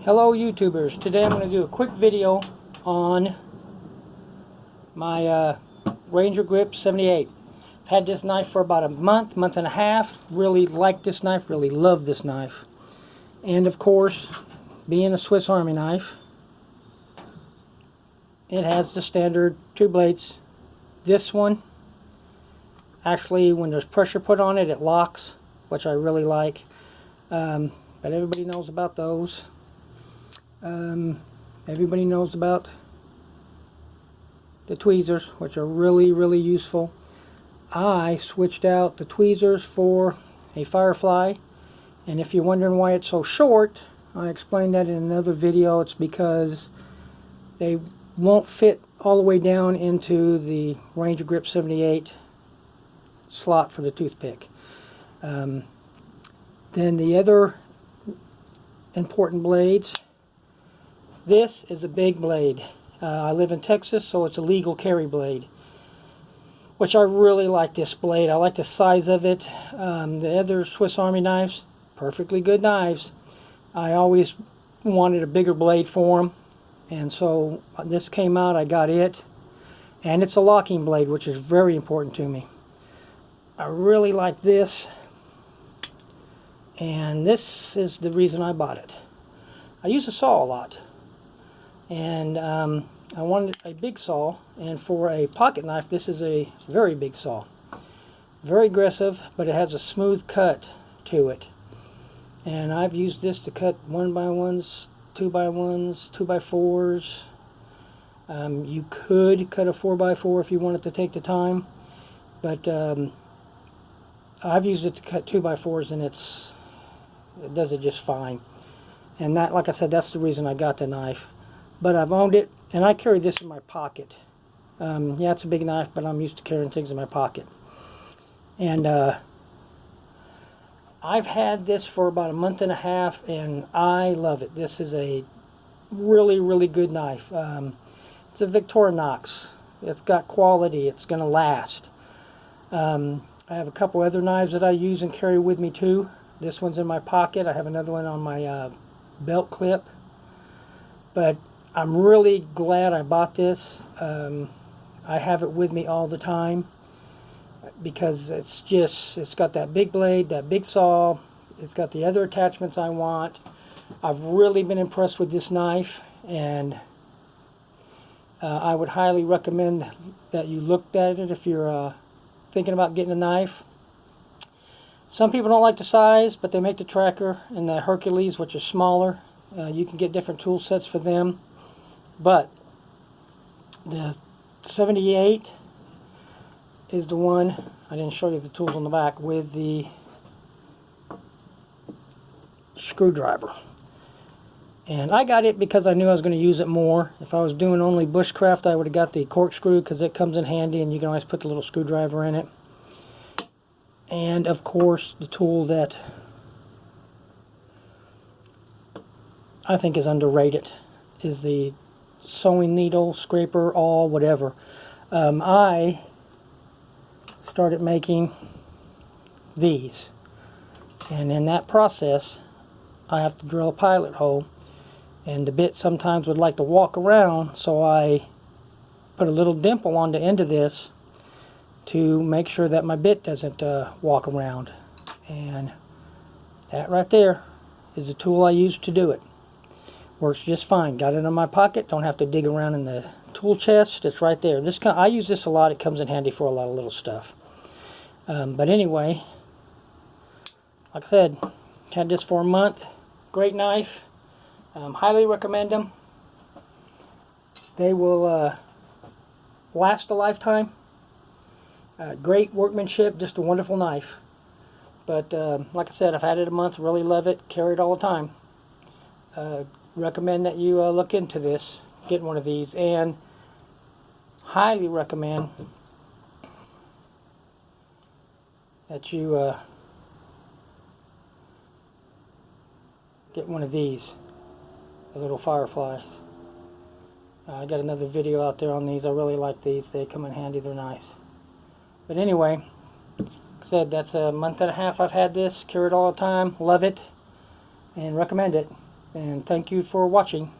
Hello YouTubers, today I'm going to do a quick video on my Rangergrip 78. I've had this knife for about a month and a half. Really like this knife, really love this knife. And of course, being a Swiss Army knife, it has the standard two blades. This one, actually when there's pressure put on it, it locks, which I really like. But everybody knows about those. Everybody knows about the tweezers, which are really useful. I switched out the tweezers for a Firefly, and if you're wondering why it's so short, I explained that in another video. It's because they won't fit all the way down into the Rangergrip 78 slot for the toothpick. Then the other important blades. This is a big blade. I live in Texas, so it's a legal carry blade, which I really like this blade. I like the size of it. The other Swiss Army knives, perfectly good knives. I always wanted a bigger blade for them, and so this came out, I got it. And it's a locking blade, which is very important to me. I really like this, and this is the reason I bought it. I use a saw a lot, and I wanted a big saw, and for a pocket knife this is a very big saw. Very aggressive, but it has a smooth cut to it. And I've used this to cut 1x1s, 2x1s, 2x4s. You could cut a 4x4 if you wanted to take the time, but I've used it to cut 2x4s, and it does it just fine. And that, like I said, that's the reason I got the knife. But I've owned it, and I carry this in my pocket. Yeah, it's a big knife, but I'm used to carrying things in my pocket. And I've had this for about a month and a half, and I love it. This is a really good knife. It's a Victorinox. It's got quality. It's going to last. I have a couple other knives that I use and carry with me too. This one's in my pocket. I have another one on my belt clip. But I'm really glad I bought this. I have it with me all the time because it's got that big blade, that big saw. It's got the other attachments I want. I've really been impressed with this knife, and I would highly recommend that you look at it if you're thinking about getting a knife. Some people don't like the size, but they make the Tracker and the Hercules, which are smaller. You can get different tool sets for them. But the 78 is the one, I didn't show you the tools on the back, with the screwdriver. And I got it because I knew I was going to use it more. If I was doing only bushcraft, I would have got the corkscrew because it comes in handy and you can always put the little screwdriver in it. And of course, the tool that I think is underrated is the sewing needle, scraper, awl, whatever. I started making these, and in that process I have to drill a pilot hole, and the bit sometimes would like to walk around, so I put a little dimple on the end of this to make sure that my bit doesn't walk around. And that right there is the tool I use to do it. Works just fine. Got it in my pocket. Don't have to dig around in the tool chest. It's right there. I use this a lot. It comes in handy for a lot of little stuff. But anyway, like I said, had this for a month. Great knife. Highly recommend them. They will last a lifetime. Great workmanship. Just a wonderful knife. But like I said, I've had it a month. Really love it. Carry it all the time. Recommend that you look into this, get one of these, and highly recommend that you get one of these, the little Fireflies. I got another video out there on these. I really like these. They come in handy. They're nice. But anyway, like I said, that's a month and a half I've had this. Carry it all the time. Love it and recommend it. And thank you for watching.